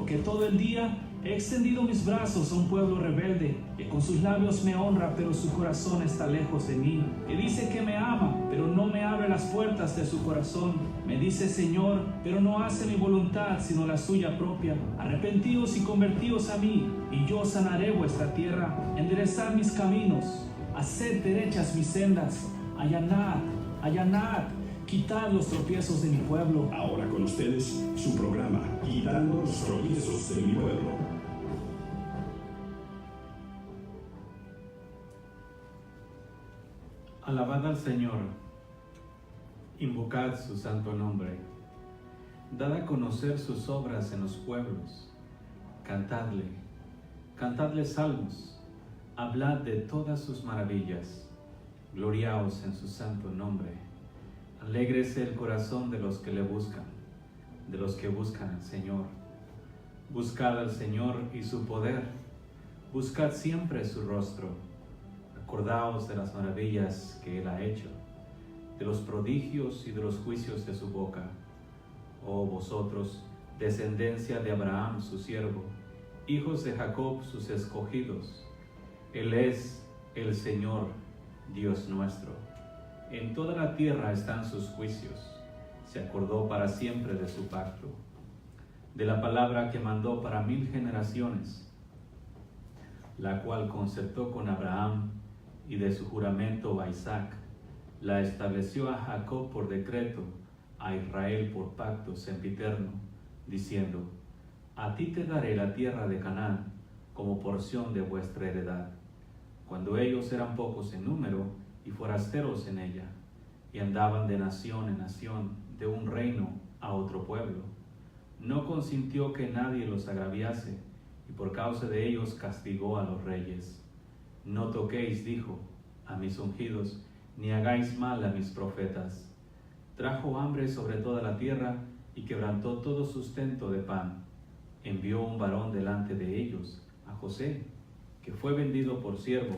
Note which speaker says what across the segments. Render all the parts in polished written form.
Speaker 1: porque todo el día he extendido mis brazos a un pueblo rebelde, que con sus labios me honra, pero su corazón está lejos de mí, que dice que me ama, pero no me abre las puertas de su corazón. Me dice Señor, pero no hace mi voluntad, sino la suya propia. Arrepentíos y convertíos a mí, y yo sanaré vuestra tierra. Enderezad mis caminos, haced derechas mis sendas, allanad, allanad, quitad los tropiezos de mi pueblo.
Speaker 2: Ahora con ustedes, su programa, Quitando los tropiezos de mi pueblo.
Speaker 3: Alabad al Señor, invocad su santo nombre, dad a conocer sus obras en los pueblos, cantadle salmos, hablad de todas sus maravillas, gloriaos en su santo nombre. Alégrese el corazón de los que le buscan, de los que buscan al Señor. Buscad al Señor y su poder, buscad siempre su rostro. Acordaos de las maravillas que Él ha hecho, de los prodigios y de los juicios de su boca. Oh vosotros, descendencia de Abraham su siervo, hijos de Jacob sus escogidos. Él es el Señor, Dios nuestro. En toda la tierra están sus juicios. Se acordó para siempre de su pacto, de la palabra que mandó para 1000 generaciones, la cual concertó con Abraham, y de su juramento a Isaac, la estableció a Jacob por decreto, a Israel por pacto sempiterno, diciendo: a ti te daré la tierra de Canaán como porción de vuestra heredad. Cuando ellos eran pocos en número y forasteros en ella, y andaban de nación en nación, de un reino a otro pueblo, no consintió que nadie los agraviase, y por causa de ellos castigó a los reyes. No toquéis, dijo, a mis ungidos, ni hagáis mal a mis profetas. Trajo hambre sobre toda la tierra y quebrantó todo sustento de pan. Envió un varón delante de ellos, a José, que fue vendido por siervo.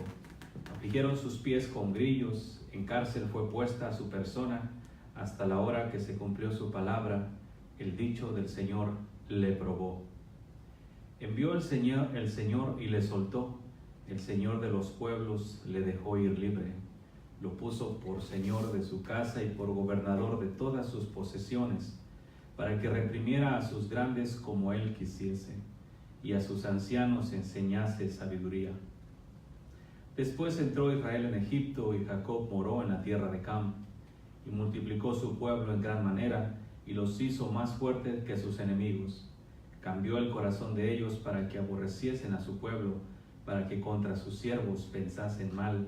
Speaker 3: Afligieron sus pies con grillos, en cárcel fue puesta a su persona, hasta la hora que se cumplió su palabra, el dicho del Señor le probó. Envió el Señor y le soltó. El Señor de los pueblos le dejó ir libre. Lo puso por señor de su casa y por gobernador de todas sus posesiones, para que reprimiera a sus grandes como él quisiese, y a sus ancianos enseñase sabiduría. Después entró Israel en Egipto, y Jacob moró en la tierra de Cam, y multiplicó su pueblo en gran manera, y los hizo más fuertes que sus enemigos. Cambió el corazón de ellos para que aborreciesen a su pueblo, para que contra sus siervos pensasen mal.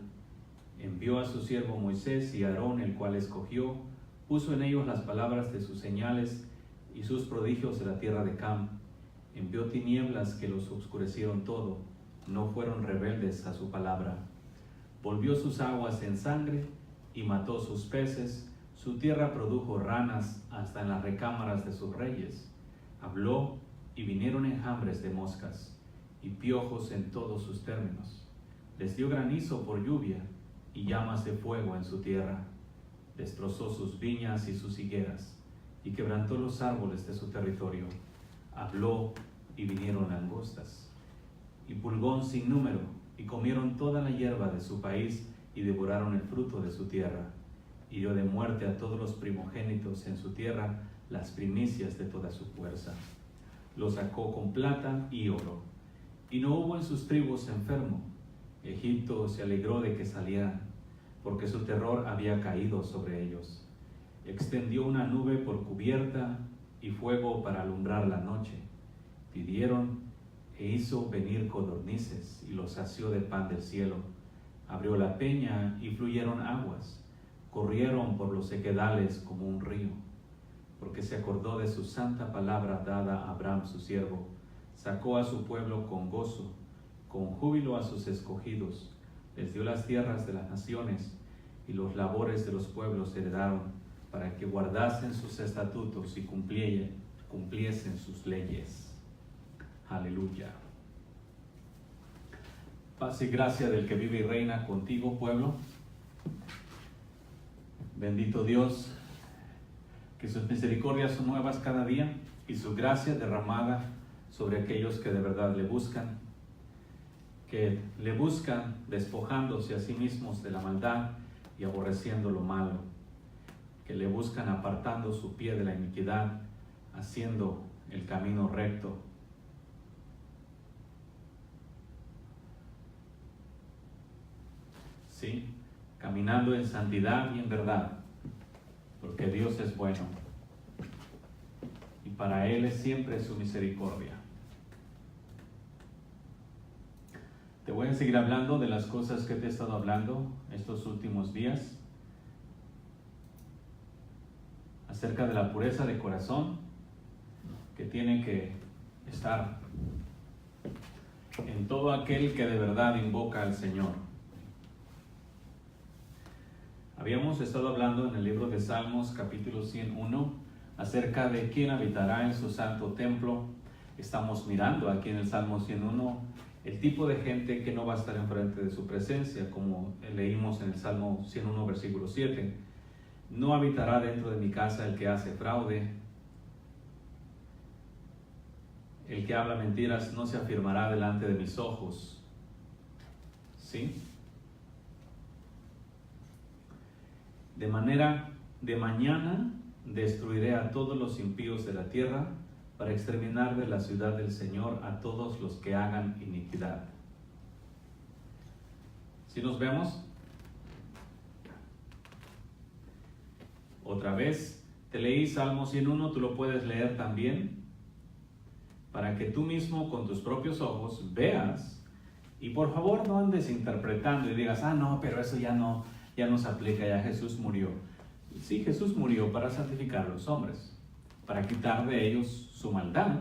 Speaker 3: Envió a su siervo Moisés y Aarón, el cual escogió, puso en ellos las palabras de sus señales y sus prodigios de la tierra de Cam. Envió tinieblas que los obscurecieron todo, no fueron rebeldes a su palabra. Volvió sus aguas en sangre y mató sus peces, su tierra produjo ranas hasta en las recámaras de sus reyes. Habló y vinieron enjambres de moscas y piojos en todos sus términos. Les dio granizo por lluvia y llamas de fuego en su tierra. Destrozó sus viñas y sus higueras y quebrantó los árboles de su territorio. Habló y vinieron langostas y pulgón sin número, y comieron toda la hierba de su país y devoraron el fruto de su tierra. Hirió de muerte a todos los primogénitos en su tierra, las primicias de toda su fuerza. Los sacó con plata y oro, y no hubo en sus tribus enfermo. Egipto se alegró de que salieran, porque su terror había caído sobre ellos. Extendió una nube por cubierta y fuego para alumbrar la noche. Pidieron e hizo venir codornices y los sació de pan del cielo. Abrió la peña y fluyeron aguas, corrieron por los sequedales como un río. Porque se acordó de su santa palabra dada a Abraham su siervo, sacó a su pueblo con gozo, con júbilo a sus escogidos, les dio las tierras de las naciones, y los labores de los pueblos heredaron, para que guardasen sus estatutos y cumpliesen sus leyes. Aleluya. Paz y gracia del que vive y reina contigo, pueblo. Bendito Dios, que sus misericordias son nuevas cada día, y su gracia derramada sobre aquellos que de verdad le buscan, que le buscan despojándose a sí mismos de la maldad y aborreciendo lo malo, que le buscan apartando su pie de la iniquidad, haciendo el camino recto. ¿Sí? Caminando en santidad y en verdad, porque Dios es bueno y para Él es siempre su misericordia. Te voy a seguir hablando de las cosas que te he estado hablando estos últimos días, acerca de la pureza de corazón que tiene que estar en todo aquel que de verdad invoca al Señor. Habíamos estado hablando en el libro de Salmos, capítulo 101, acerca de quién habitará en su santo templo. Estamos mirando aquí en el Salmo 101 el tipo de gente que no va a estar enfrente de su presencia, como leímos en el Salmo 101, versículo 7. No habitará dentro de mi casa el que hace fraude. El que habla mentiras no se afirmará delante de mis ojos. ¿Sí? De manera, de mañana destruiré a todos los impíos de la tierra, para exterminar de la ciudad del Señor a todos los que hagan iniquidad. ¿Sí nos vemos? Otra vez, te leí Salmo 101, tú lo puedes leer también, para que tú mismo con tus propios ojos veas, y por favor no andes interpretando y digas, no, pero eso ya no se aplica, ya Jesús murió. Sí, Jesús murió para santificar a los hombres, para quitar de ellos su maldad,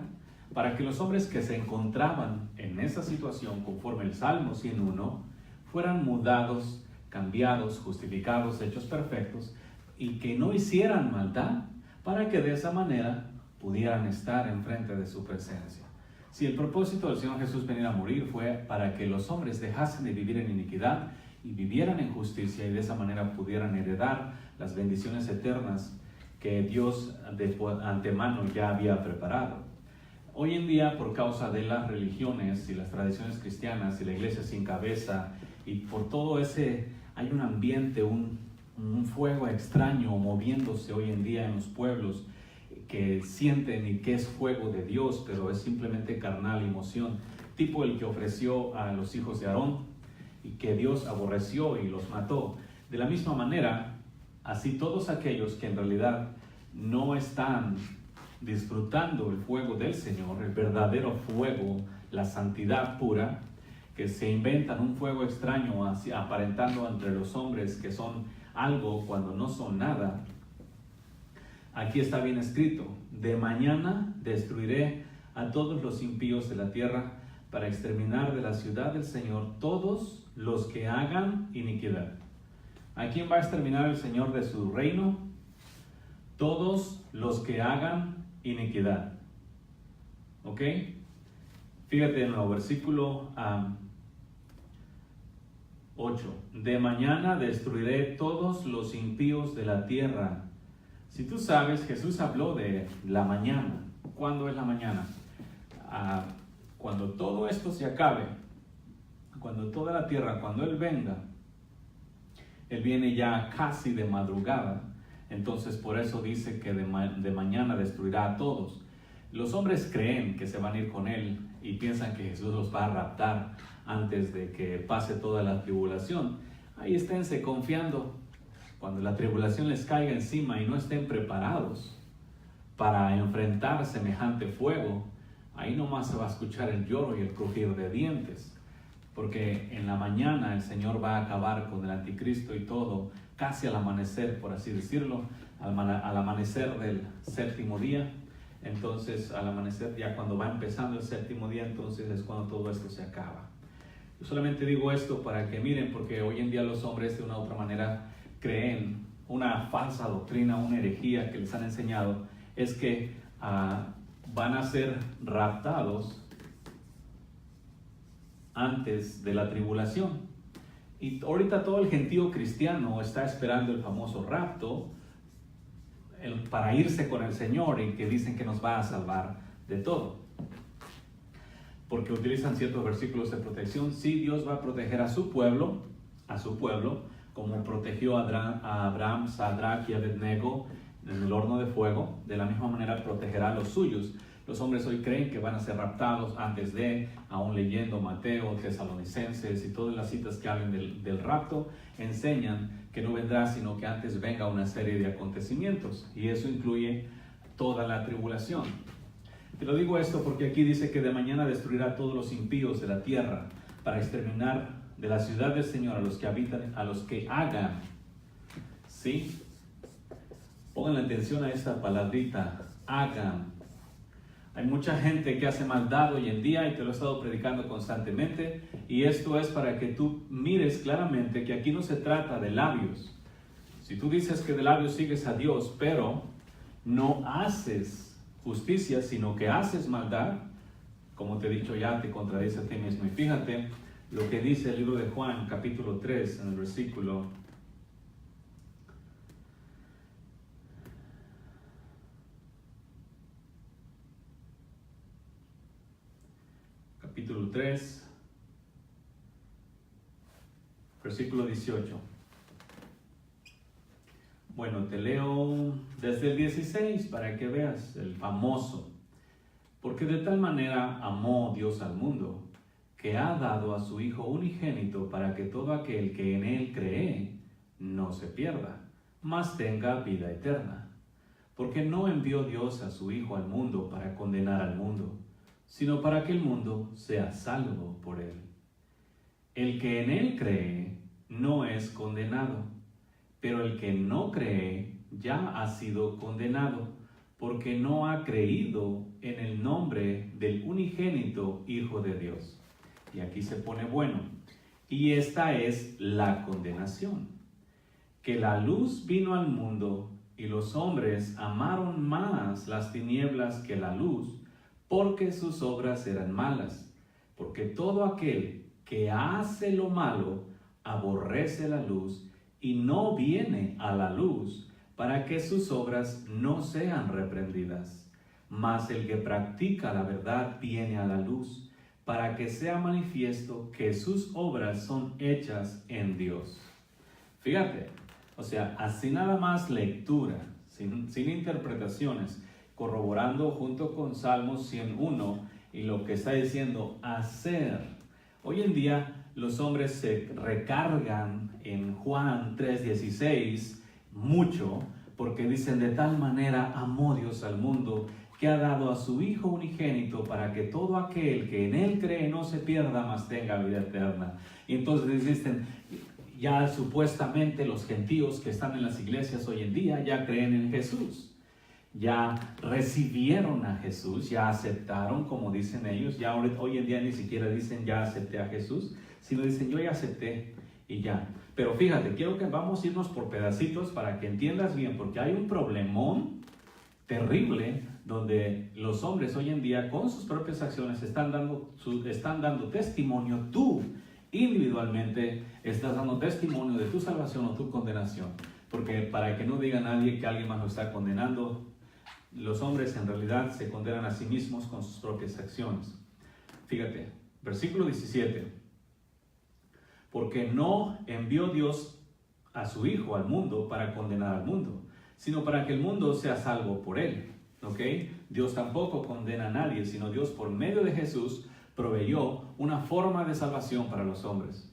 Speaker 3: para que los hombres que se encontraban en esa situación, conforme el Salmo 101, fueran mudados, cambiados, justificados, hechos perfectos, y que no hicieran maldad, para que de esa manera pudieran estar enfrente de su presencia. Si el propósito del Señor Jesús venir a morir fue para que los hombres dejasen de vivir en iniquidad y vivieran en justicia, y de esa manera pudieran heredar las bendiciones eternas que Dios de antemano ya había preparado. Hoy en día, por causa de las religiones y las tradiciones cristianas y la iglesia sin cabeza, y por todo ese, hay un ambiente, un fuego extraño moviéndose hoy en día en los pueblos, que sienten y que es fuego de Dios, pero es simplemente carnal, emoción, tipo el que ofreció a los hijos de Aarón, y que Dios aborreció y los mató. De la misma manera, así todos aquellos que en realidad no están disfrutando el fuego del Señor, el verdadero fuego, la santidad pura, que se inventan un fuego extraño aparentando entre los hombres que son algo cuando no son nada. Aquí está bien escrito: de mañana destruiré a todos los impíos de la tierra, para exterminar de la ciudad del Señor todos los que hagan iniquidad. ¿A quién va a exterminar el Señor de su reino? Todos los que hagan iniquidad. ¿Ok? Fíjate en el versículo 8. De mañana destruiré todos los impíos de la tierra. Si tú sabes, Jesús habló de la mañana. ¿Cuándo es la mañana? Cuando todo esto se acabe, cuando toda la tierra, cuando Él venga, Él viene ya casi de madrugada. Entonces por eso dice que de mañana destruirá a todos. Los hombres creen que se van a ir con Él y piensan que Jesús los va a raptar antes de que pase toda la tribulación. Ahí esténse confiando. Cuando la tribulación les caiga encima y no estén preparados para enfrentar semejante fuego, ahí nomás se va a escuchar el lloro y el crujir de dientes, porque en la mañana el Señor va a acabar con el anticristo y todo, casi al amanecer, por así decirlo, al amanecer del séptimo día. Entonces, al amanecer, ya cuando va empezando el séptimo día, entonces es cuando todo esto se acaba. Yo solamente digo esto para que miren, porque hoy en día los hombres de una u otra manera creen una falsa doctrina, una herejía que les han enseñado, es que van a ser raptados antes de la tribulación. Y ahorita todo el gentío cristiano está esperando el famoso rapto para irse con el Señor, y que dicen que nos va a salvar de todo. porque utilizan ciertos versículos de protección. Sí, Dios va a proteger a su pueblo, como protegió a Abraham, Sadrach y Abednego en el horno de fuego. De la misma manera protegerá a los suyos. Los hombres hoy creen que van a ser raptados antes de, aún leyendo Mateo, Tesalonicenses y todas las citas que hablan del rapto, enseñan que no vendrá, sino que antes venga una serie de acontecimientos, y eso incluye toda la tribulación. Te lo digo esto porque aquí dice que de mañana destruirá a todos los impíos de la tierra para exterminar de la ciudad del Señor a los que habitan, a los que hagan. ¿Sí? Pongan la atención a esta palabrita, hagan. Hay mucha gente que hace maldad hoy en día y te lo he estado predicando constantemente, y esto es para que tú mires claramente que aquí no se trata de labios. Si tú dices que de labios sigues a Dios, pero no haces justicia, sino que haces maldad, como te he dicho ya, te contradice a ti mismo. Y fíjate lo que dice el libro de Juan, capítulo 3, en el versículo capítulo 3, versículo 18. Bueno, te leo desde el 16 para que veas el famoso. Porque de tal manera amó Dios al mundo, que ha dado a su Hijo unigénito para que todo aquel que en Él cree no se pierda, mas tenga vida eterna. Porque no envió Dios a su Hijo al mundo para condenar al mundo, sino para que el mundo sea salvo por Él. El que en Él cree no es condenado, pero el que no cree ya ha sido condenado, porque no ha creído en el nombre del unigénito Hijo de Dios. Y aquí se pone bueno. Y esta es la condenación, que la luz vino al mundo y los hombres amaron más las tinieblas que la luz, porque sus obras eran malas. Porque todo aquel que hace lo malo aborrece la luz y no viene a la luz, para que sus obras no sean reprendidas. Mas el que practica la verdad viene a la luz, para que sea manifiesto que sus obras son hechas en Dios. Fíjate, o sea, así nada más lectura, sin interpretaciones, corroborando junto con Salmos 101 y lo que está diciendo hacer. Hoy en día los hombres se recargan en Juan 3:16 mucho, porque dicen: de tal manera amó Dios al mundo, que ha dado a su Hijo unigénito para que todo aquel que en Él cree no se pierda, mas tenga vida eterna. Y entonces dicen, ya supuestamente los gentíos que están en las iglesias hoy en día ya creen en Jesús, ya recibieron a Jesús, ya aceptaron, como dicen ellos. Ya hoy en día ni siquiera dicen ya acepté a Jesús, sino dicen yo ya acepté y ya. Pero fíjate, quiero que vamos a irnos por pedacitos para que entiendas bien, porque hay un problemón terrible donde los hombres hoy en día con sus propias acciones están dando testimonio. Tú individualmente estás dando testimonio de tu salvación o tu condenación, porque para que no diga nadie que alguien más lo está condenando, los hombres en realidad se condenan a sí mismos con sus propias acciones. Fíjate, versículo 17. Porque no envió Dios a su Hijo al mundo para condenar al mundo, sino para que el mundo sea salvo por Él. ¿Ok? Dios tampoco condena a nadie, sino Dios por medio de Jesús proveyó una forma de salvación para los hombres.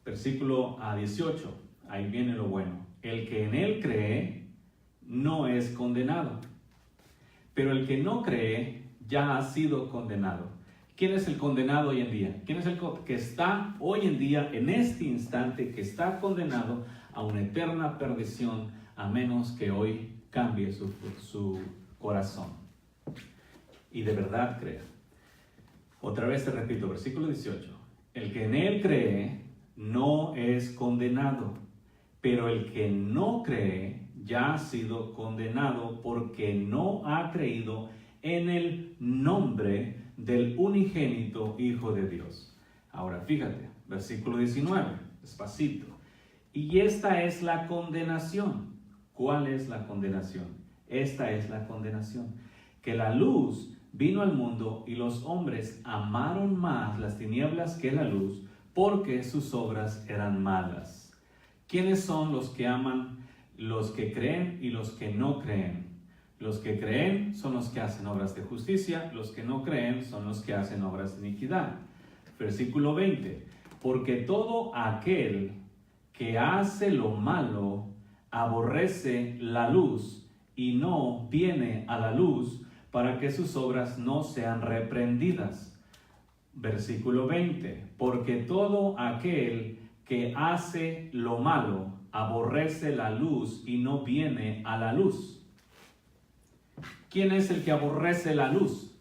Speaker 3: Versículo 18, ahí viene lo bueno. El que en Él cree no es condenado, pero el que no cree ya ha sido condenado. ¿Quién es el condenado hoy en día? ¿Quién es el que está hoy en día, en este instante, que está condenado a una eterna perdición, a menos que hoy cambie su corazón y de verdad crea? Otra vez te repito, versículo 18. El que en Él cree no es condenado, pero el que no cree ya ha sido condenado, porque no ha creído en el nombre del unigénito Hijo de Dios. Ahora fíjate, versículo 19, despacito. Y esta es la condenación. ¿Cuál es la condenación? Esta es la condenación: que la luz vino al mundo y los hombres amaron más las tinieblas que la luz, porque sus obras eran malas. ¿Quiénes son los que aman? Los que creen y los que no creen. Los que creen son los que hacen obras de justicia, los que no creen son los que hacen obras de iniquidad. Versículo 20. Porque todo aquel que hace lo malo aborrece la luz y no viene a la luz para que sus obras no sean reprendidas. Versículo 20. Porque todo aquel que hace lo malo aborrece la luz y no viene a la luz. ¿Quién es el que aborrece la luz?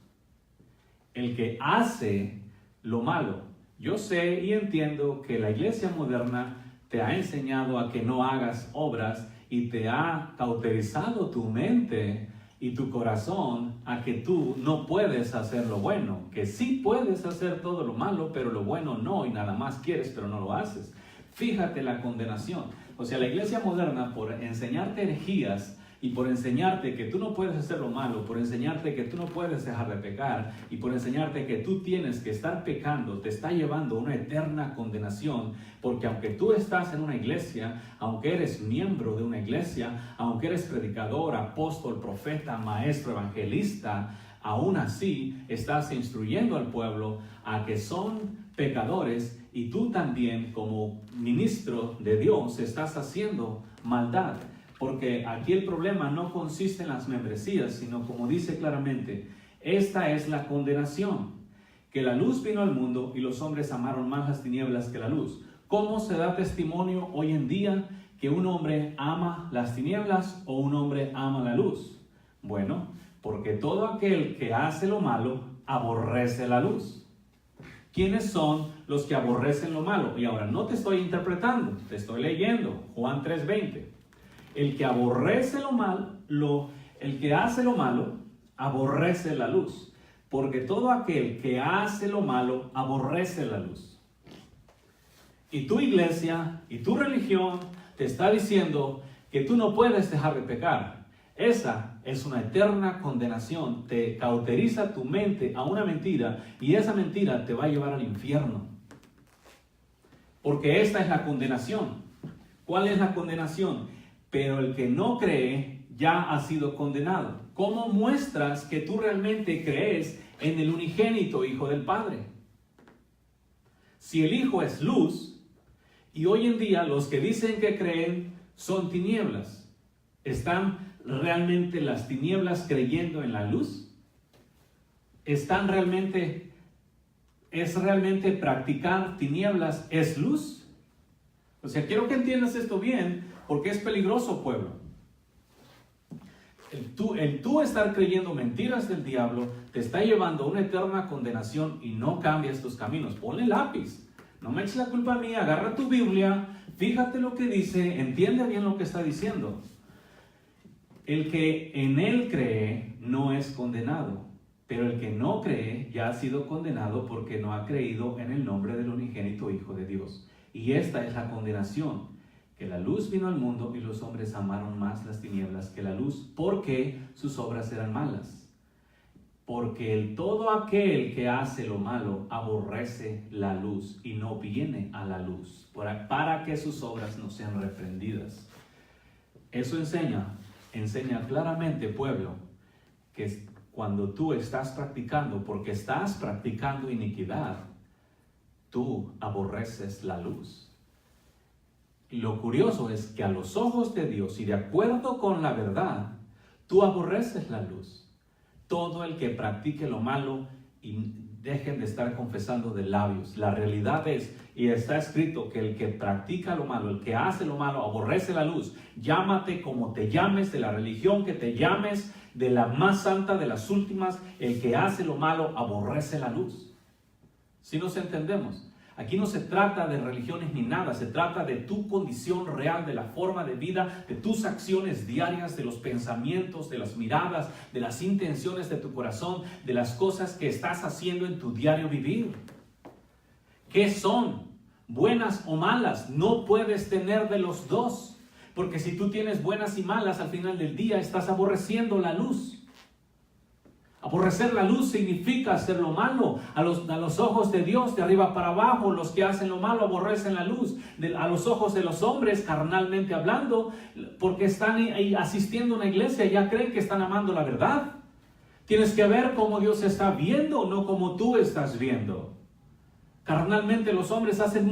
Speaker 3: El que hace lo malo. Yo sé y entiendo que la iglesia moderna te ha enseñado a que no hagas obras y te ha cauterizado tu mente y tu corazón a que tú no puedes hacer lo bueno, que sí puedes hacer todo lo malo, pero lo bueno no, y nada más quieres, pero no lo haces. Fíjate la condenación. O sea, la iglesia moderna, por enseñarte herejías y por enseñarte que tú no puedes hacer lo malo, por enseñarte que tú no puedes dejar de pecar y por enseñarte que tú tienes que estar pecando, te está llevando a una eterna condenación, porque aunque tú estás en una iglesia, aunque eres miembro de una iglesia, aunque eres predicador, apóstol, profeta, maestro, evangelista, aún así estás instruyendo al pueblo a que son pecadores y tú también como ministro de Dios estás haciendo maldad. Porque aquí el problema no consiste en las membresías, sino como dice claramente, esta es la condenación, que la luz vino al mundo y los hombres amaron más las tinieblas que la luz. ¿Cómo se da testimonio hoy en día que un hombre ama las tinieblas o un hombre ama la luz? Bueno, porque todo aquel que hace lo malo aborrece la luz. ¿Quiénes son los que aborrecen lo malo? Y ahora no te estoy interpretando, te estoy leyendo, Juan 3:20. El que aborrece lo malo, el que hace lo malo, aborrece la luz. Porque todo aquel que hace lo malo, aborrece la luz. Y tu iglesia y tu religión te está diciendo que tú no puedes dejar de pecar. Esa es una eterna condenación. Te cauteriza tu mente a una mentira y esa mentira te va a llevar al infierno. Porque esta es la condenación. ¿Cuál es la condenación? Pero el que no cree ya ha sido condenado. ¿Cómo muestras que tú realmente crees en el unigénito Hijo del Padre? Si el Hijo es luz, y hoy en día los que dicen que creen son tinieblas, ¿están realmente las tinieblas creyendo en la luz? ¿Es realmente practicar tinieblas es luz? O sea, quiero que entiendas esto bien, porque es peligroso, pueblo. El tú estar creyendo mentiras del diablo te está llevando a una eterna condenación y no cambias tus caminos. Ponle lápiz. No me eches la culpa a mí. Agarra tu Biblia, fíjate lo que dice, entiende bien lo que está diciendo. El que en él cree no es condenado, pero el que no cree ya ha sido condenado porque no ha creído en el nombre del unigénito Hijo de Dios. Y esta es la condenación. Que la luz vino al mundo y los hombres amaron más las tinieblas que la luz, porque sus obras eran malas. Porque todo aquel que hace lo malo aborrece la luz y no viene a la luz, para que sus obras no sean reprendidas. Eso enseña claramente, pueblo, que cuando tú estás practicando, porque estás practicando iniquidad, tú aborreces la luz. Y lo curioso es que a los ojos de Dios y de acuerdo con la verdad, tú aborreces la luz. Todo el que practique lo malo y dejen de estar confesando de labios. La realidad es, y está escrito, que el que practica lo malo, el que hace lo malo, aborrece la luz. Llámate como te llames, de la religión que te llames, de la más santa de las últimas, el que hace lo malo aborrece la luz. ¿Sí nos entendemos? Aquí no se trata de religiones ni nada, se trata de tu condición real, de la forma de vida, de tus acciones diarias, de los pensamientos, de las miradas, de las intenciones de tu corazón, de las cosas que estás haciendo en tu diario vivir. ¿Qué son? ¿Buenas o malas? No puedes tener de los dos, porque si tú tienes buenas y malas, al final del día estás aborreciendo la luz. Aborrecer la luz significa hacer lo malo. A los ojos de Dios, de arriba para abajo, los que hacen lo malo aborrecen la luz. A los ojos de los hombres, carnalmente hablando, porque están ahí asistiendo a una iglesia, ya creen que están amando la verdad. Tienes que ver cómo Dios está viendo, no como tú estás viendo. Carnalmente los hombres hacen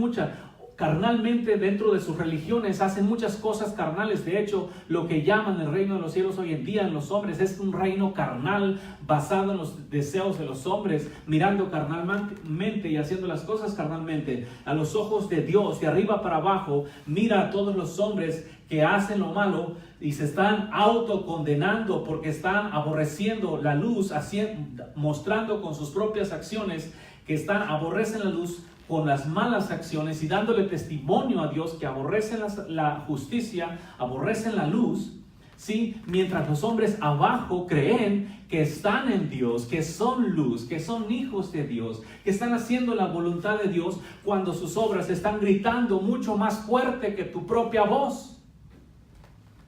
Speaker 3: carnalmente dentro de sus religiones hacen muchas cosas carnales. De hecho, lo que llaman el reino de los cielos hoy en día en los hombres es un reino carnal basado en los deseos de los hombres, mirando carnalmente y haciendo las cosas carnalmente. A los ojos de Dios, de arriba para abajo, mira a todos los hombres que hacen lo malo y se están autocondenando porque están aborreciendo la luz, mostrando con sus propias acciones que aborrecen la luz con las malas acciones y dándole testimonio a Dios que aborrecen la justicia, aborrecen la luz, ¿sí? Mientras los hombres abajo creen que están en Dios, que son luz, que son hijos de Dios, que están haciendo la voluntad de Dios, cuando sus obras están gritando mucho más fuerte que tu propia voz.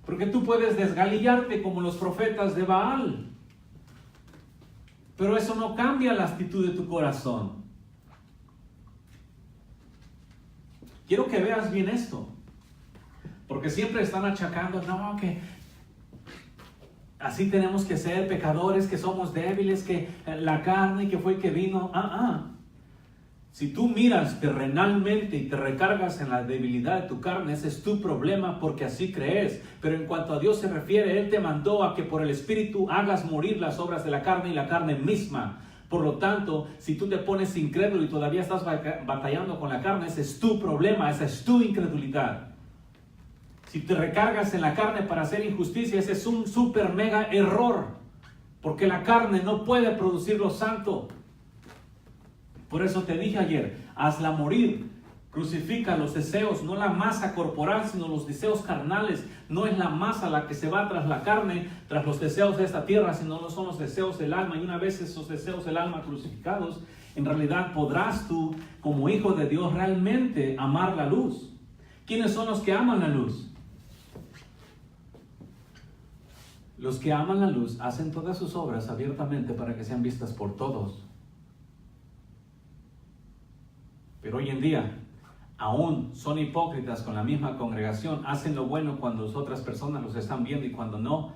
Speaker 3: Porque tú puedes desgalillarte como los profetas de Baal, pero eso no cambia la actitud de tu corazón. Quiero que veas bien esto, porque siempre están achacando, no, que así tenemos que ser pecadores, que somos débiles, que la carne que fue que vino. Si tú miras terrenalmente y te recargas en la debilidad de tu carne, ese es tu problema porque así crees. Pero en cuanto a Dios se refiere, Él te mandó a que por el Espíritu hagas morir las obras de la carne y la carne misma. Por lo tanto, si tú te pones incrédulo y todavía estás batallando con la carne, ese es tu problema, esa es tu incredulidad. Si te recargas en la carne para hacer injusticia, ese es un super mega error, porque la carne no puede producir lo santo. Por eso te dije ayer, hazla morir, crucifica los deseos, no la masa corporal, sino los deseos carnales. No es la masa la que se va tras la carne, tras los deseos de esta tierra, sino no son los deseos del alma. Y una vez esos deseos del alma crucificados, en realidad podrás tú, como hijo de Dios, realmente amar la luz. ¿Quiénes son los que aman la luz? Los que aman la luz hacen todas sus obras abiertamente para que sean vistas por todos. Pero hoy en día, aún son hipócritas con la misma congregación, hacen lo bueno cuando otras personas los están viendo y cuando no,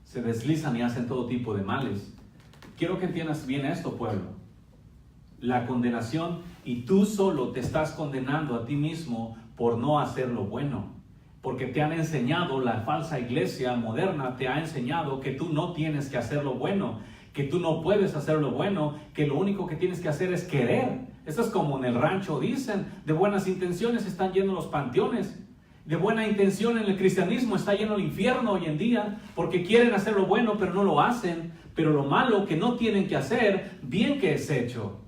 Speaker 3: se deslizan y hacen todo tipo de males. Quiero que entiendas bien esto, pueblo. La condenación, y tú solo te estás condenando a ti mismo por no hacer lo bueno. Porque te han enseñado, la falsa iglesia moderna te ha enseñado que tú no tienes que hacer lo bueno, que tú no puedes hacer lo bueno, que lo único que tienes que hacer es querer. Esto es como en el rancho dicen, de buenas intenciones están llenos los panteones, de buena intención en el cristianismo está lleno el infierno hoy en día, porque quieren hacer lo bueno pero no lo hacen, pero lo malo que no tienen que hacer, bien que es hecho.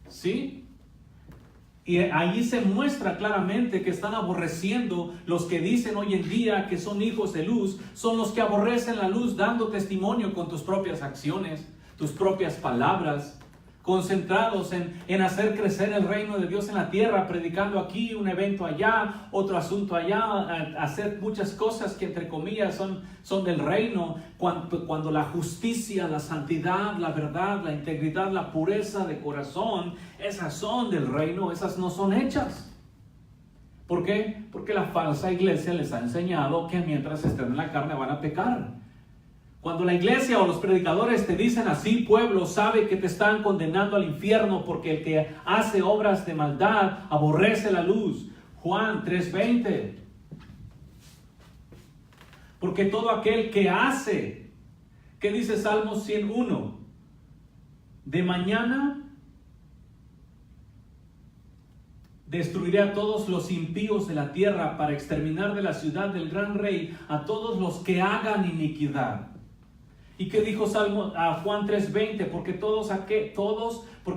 Speaker 3: ¿Sí? Y allí se muestra claramente que están aborreciendo. Los que dicen hoy en día que son hijos de luz, son los que aborrecen la luz, dando testimonio con tus propias acciones, tus propias palabras, concentrados en hacer crecer el reino de Dios en la tierra, predicando aquí, un evento allá, otro asunto allá, hacer muchas cosas que entre comillas son del reino, cuando la justicia, la santidad, la verdad, la integridad, la pureza de corazón, esas son del reino, esas no son hechas. ¿Por qué? Porque la falsa iglesia les ha enseñado que mientras estén en la carne van a pecar. Cuando la iglesia o los predicadores te dicen así, pueblo, sabe que te están condenando al infierno porque el que hace obras de maldad aborrece la luz. Juan 3:20. Porque todo aquel que hace, ¿qué dice Salmos 101? De mañana destruiré a todos los impíos de la tierra para exterminar de la ciudad del gran rey a todos los que hagan iniquidad. ¿Y qué dijo Juan 3:20? Porque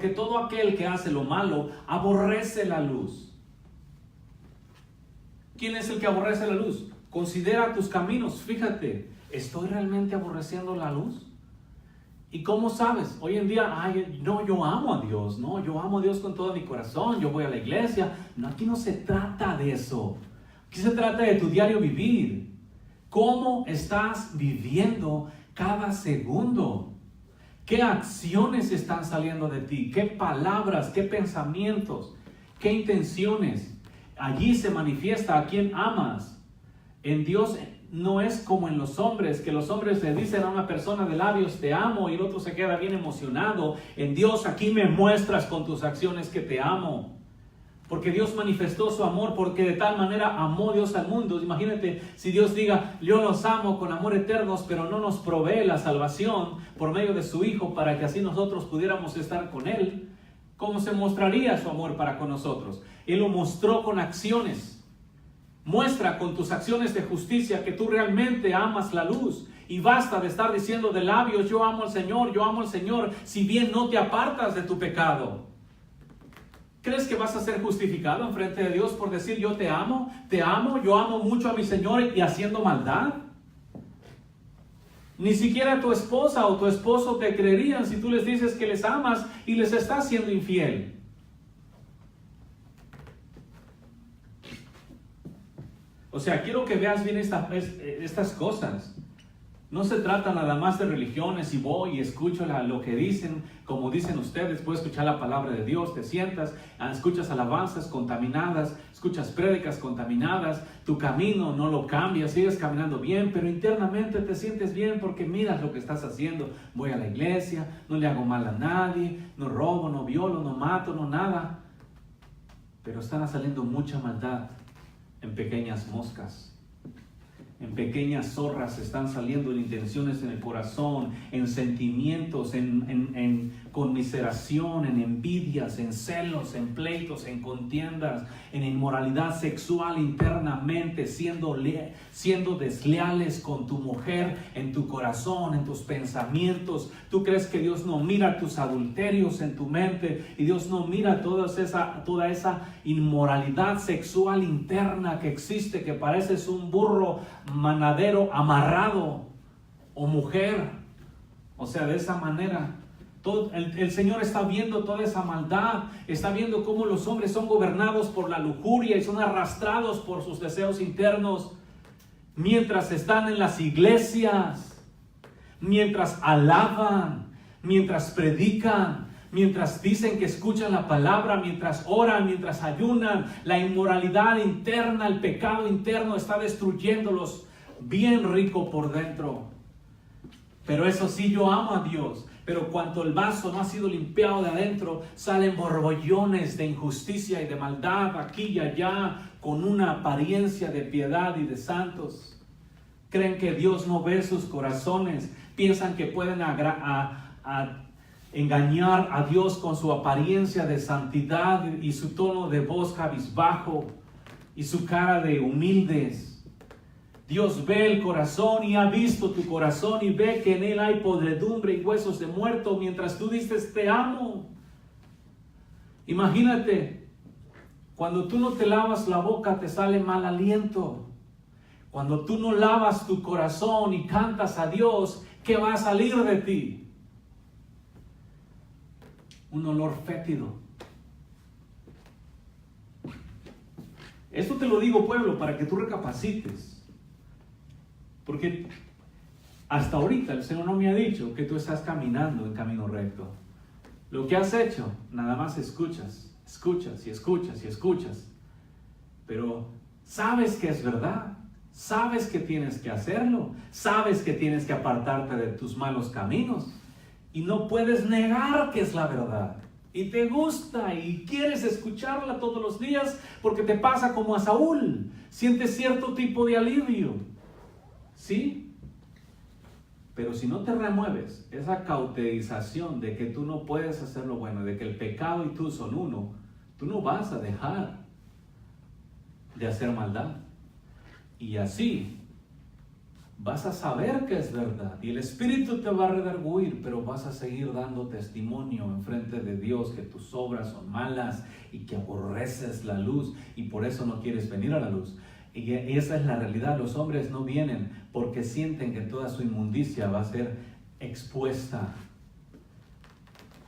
Speaker 3: todo aquel que hace lo malo aborrece la luz. ¿Quién es el que aborrece la luz? Considera tus caminos. Fíjate, ¿estoy realmente aborreciendo la luz? ¿Y cómo sabes? Hoy en día, no, yo amo a Dios. No, yo amo a Dios con todo mi corazón. Yo voy a la iglesia. No, aquí no se trata de eso. Aquí se trata de tu diario vivir. ¿Cómo estás viviendo cada segundo. ¿Qué acciones están saliendo de ti? ¿Qué palabras? ¿Qué pensamientos? ¿Qué intenciones? Allí se manifiesta a quien amas. En Dios no es como en los hombres, que los hombres le dicen a una persona de labios, te amo, y el otro se queda bien emocionado. En Dios, aquí me muestras con tus acciones que te amo. Porque Dios manifestó su amor, porque de tal manera amó Dios al mundo. Imagínate si Dios diga, yo los amo con amor eternos, pero no nos provee la salvación por medio de su Hijo para que así nosotros pudiéramos estar con Él. ¿Cómo se mostraría su amor para con nosotros? Él lo mostró con acciones. Muestra con tus acciones de justicia que tú realmente amas la luz. Y basta de estar diciendo de labios, yo amo al Señor, si bien no te apartas de tu pecado. ¿Crees que vas a ser justificado en frente de Dios por decir yo te amo, yo amo mucho a mi Señor y haciendo maldad? Ni siquiera tu esposa o tu esposo te creerían si tú les dices que les amas y les estás siendo infiel. O sea, quiero que veas bien estas cosas. No se trata nada más de religiones y voy y escucho lo que dicen, como dicen ustedes, puedes escuchar la palabra de Dios, te sientas, escuchas alabanzas contaminadas, escuchas prédicas contaminadas, tu camino no lo cambias, sigues caminando bien, pero internamente te sientes bien porque miras lo que estás haciendo. Voy a la iglesia, no le hago mal a nadie, no robo, no violo, no mato, no nada. Pero están saliendo mucha maldad en pequeñas moscas. En pequeñas zorras están saliendo en intenciones en el corazón, en sentimientos, en conmiseración, en envidias, en celos, en pleitos, en contiendas, en inmoralidad sexual internamente, siendo desleales con tu mujer, en tu corazón, en tus pensamientos. Tú crees que Dios no mira tus adulterios en tu mente y Dios no mira toda esa inmoralidad sexual interna que existe, que pareces un burro manadero amarrado o mujer. O sea, de esa manera el Señor está viendo toda esa maldad, está viendo cómo los hombres son gobernados por la lujuria y son arrastrados por sus deseos internos mientras están en las iglesias, mientras alaban, mientras predican, mientras dicen que escuchan la palabra, mientras oran, mientras ayunan. La inmoralidad interna, el pecado interno está destruyéndolos bien rico por dentro. Pero eso sí, yo amo a Dios. Pero cuando el vaso no ha sido limpiado de adentro, salen borbollones de injusticia y de maldad aquí y allá, con una apariencia de piedad y de santos. Creen que Dios no ve sus corazones. Piensan que pueden engañar a Dios con su apariencia de santidad y su tono de voz cabizbajo y su cara de humildes. Dios ve el corazón y ha visto tu corazón y ve que en él hay podredumbre y huesos de muerto mientras tú dices te amo. Imagínate, cuando tú no te lavas la boca te sale mal aliento. Cuando tú no lavas tu corazón y cantas a Dios, ¿qué va a salir de ti? Un olor fétido. Esto te lo digo, pueblo, para que tú recapacites. Porque hasta ahorita el Señor no me ha dicho que tú estás caminando en camino recto. Lo que has hecho, nada más escuchas y escuchas y escuchas. Pero sabes que es verdad, sabes que tienes que hacerlo, sabes que tienes que apartarte de tus malos caminos y no puedes negar que es la verdad. Y te gusta y quieres escucharla todos los días porque te pasa como a Saúl, sientes cierto tipo de alivio. ¿Sí? Pero si no te remueves esa cauterización de que tú no puedes hacer lo bueno, de que el pecado y tú son uno, tú no vas a dejar de hacer maldad. Y así vas a saber que es verdad y el Espíritu te va a redarguir, pero vas a seguir dando testimonio en frente de Dios que tus obras son malas y que aborreces la luz y por eso no quieres venir a la luz. Y esa es la realidad. Los hombres no vienen porque sienten que toda su inmundicia va a ser expuesta.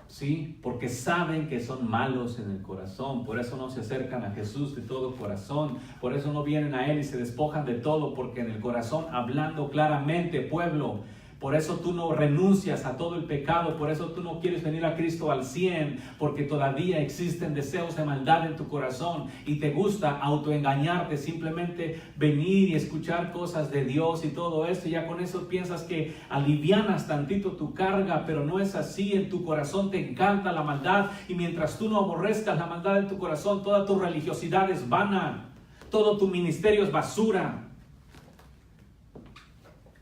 Speaker 3: ¿Sí? Porque saben que son malos en el corazón. Por eso no se acercan a Jesús de todo corazón. Por eso no vienen a Él y se despojan de todo. Porque en el corazón, hablando claramente, pueblo, Por eso tú no renuncias a todo el pecado, por eso tú no quieres venir a Cristo al 100, porque todavía existen deseos de maldad en tu corazón y te gusta autoengañarte, simplemente venir y escuchar cosas de Dios y todo esto, y ya con eso piensas que alivianas tantito tu carga, pero no es así. En tu corazón te encanta la maldad, y mientras tú no aborrezcas la maldad en tu corazón, toda tu religiosidad es vana, todo tu ministerio es basura.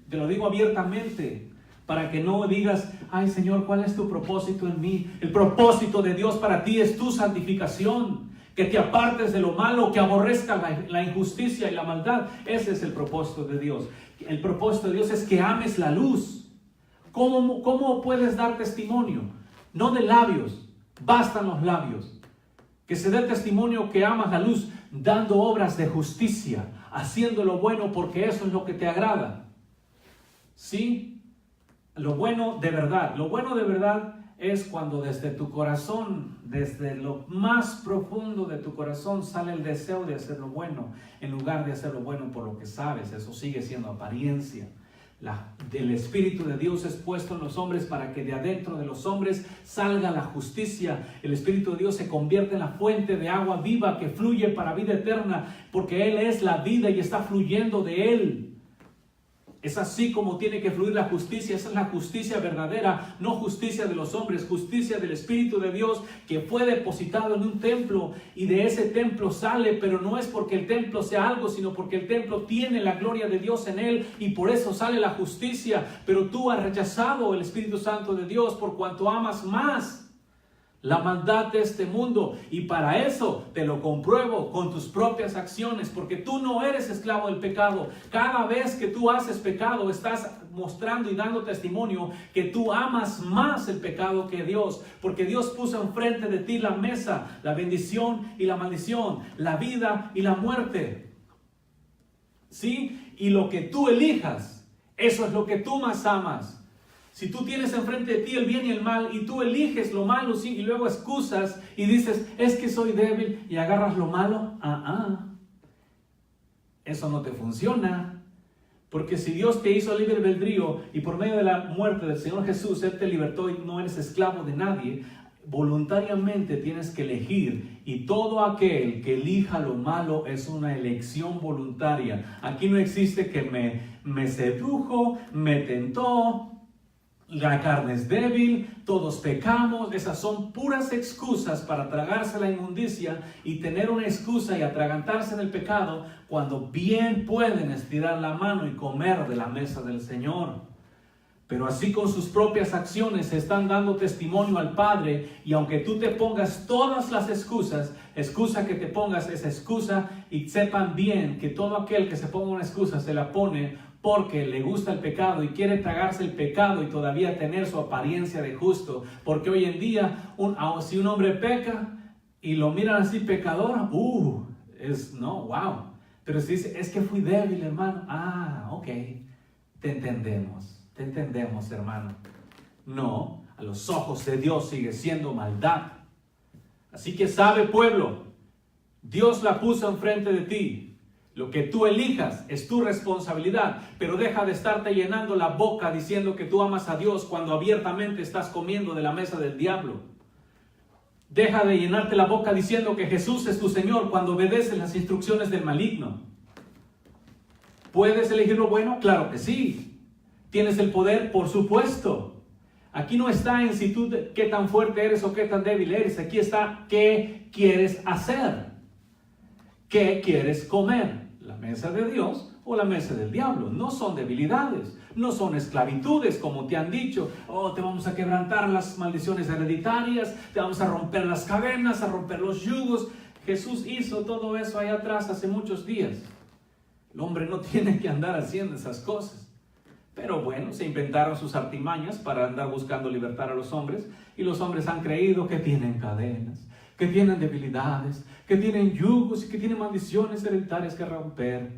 Speaker 3: Te lo digo abiertamente, para que no digas, ay Señor, ¿cuál es tu propósito en mí? El propósito de Dios para ti es tu santificación, que te apartes de lo malo, que aborrezcas la injusticia y la maldad. Ese es el propósito de Dios. El propósito de Dios es que ames la luz. ¿Cómo puedes dar testimonio? No de labios, bastan los labios. Que se dé testimonio que amas la luz, dando obras de justicia, haciendo lo bueno, porque eso es lo que te agrada. ¿Sí? Lo bueno de verdad es cuando desde tu corazón, desde lo más profundo de tu corazón, sale el deseo de hacer lo bueno, en lugar de hacer lo bueno por lo que sabes. Eso sigue siendo apariencia. El Espíritu de Dios es puesto en los hombres para que de adentro de los hombres salga la justicia. El Espíritu de Dios se convierte en la fuente de agua viva que fluye para vida eterna, porque Él es la vida y está fluyendo de Él. Es así como tiene que fluir la justicia. Esa es la justicia verdadera, no justicia de los hombres, justicia del Espíritu de Dios que fue depositado en un templo, y de ese templo sale, pero no es porque el templo sea algo, sino porque el templo tiene la gloria de Dios en él, y por eso sale la justicia. Pero tú has rechazado el Espíritu Santo de Dios por cuanto amas más la maldad de este mundo, y para eso te lo compruebo con tus propias acciones, porque tú no eres esclavo del pecado. Cada vez que tú haces pecado, estás mostrando y dando testimonio que tú amas más el pecado que Dios, porque Dios puso enfrente de ti la mesa, la bendición y la maldición, la vida y la muerte. ¿Sí? Y lo que tú elijas, eso es lo que tú más amas. Si tú tienes enfrente de ti el bien y el mal, y tú eliges lo malo, ¿sí?, y luego excusas y dices, es que soy débil, y agarras lo malo, eso no te funciona. Porque si Dios te hizo libre albedrío, y por medio de la muerte del Señor Jesús, Él te libertó y no eres esclavo de nadie, voluntariamente tienes que elegir, y todo aquel que elija lo malo es una elección voluntaria. Aquí no existe que me sedujo, me tentó, la carne es débil, todos pecamos. Esas son puras excusas para tragarse la inmundicia y tener una excusa y atragantarse en el pecado, cuando bien pueden estirar la mano y comer de la mesa del Señor. Pero así con sus propias acciones se están dando testimonio al Padre, y aunque tú te pongas todas las excusas, excusa que te pongas es excusa, y sepan bien que todo aquel que se ponga una excusa se la pone porque le gusta el pecado y quiere tragarse el pecado y todavía tener su apariencia de justo. Porque hoy en día, si un hombre peca y lo miran así pecador, wow. Pero si dice, es que fui débil, hermano. Ok, te entendemos, hermano. No, a los ojos de Dios sigue siendo maldad. Así que sabe, pueblo, Dios la puso enfrente de ti. Lo que tú elijas es tu responsabilidad, pero deja de estarte llenando la boca diciendo que tú amas a Dios cuando abiertamente estás comiendo de la mesa del diablo. Deja de llenarte la boca diciendo que Jesús es tu Señor cuando obedeces las instrucciones del maligno. ¿Puedes elegir lo bueno? Claro que sí. ¿Tienes el poder? Por supuesto. Aquí no está en si tú qué tan fuerte eres o qué tan débil eres. Aquí está qué quieres hacer. ¿Qué quieres comer? ¿La mesa de Dios o la mesa del diablo? No son debilidades, no son esclavitudes como te han dicho. Te vamos a quebrantar las maldiciones hereditarias, te vamos a romper las cadenas, a romper los yugos. Jesús hizo todo eso allá atrás hace muchos días. El hombre no tiene que andar haciendo esas cosas. Pero bueno, se inventaron sus artimañas para andar buscando libertar a los hombres, y los hombres han creído que tienen cadenas, que tienen debilidades, que tienen yugos y que tienen maldiciones hereditarias que romper.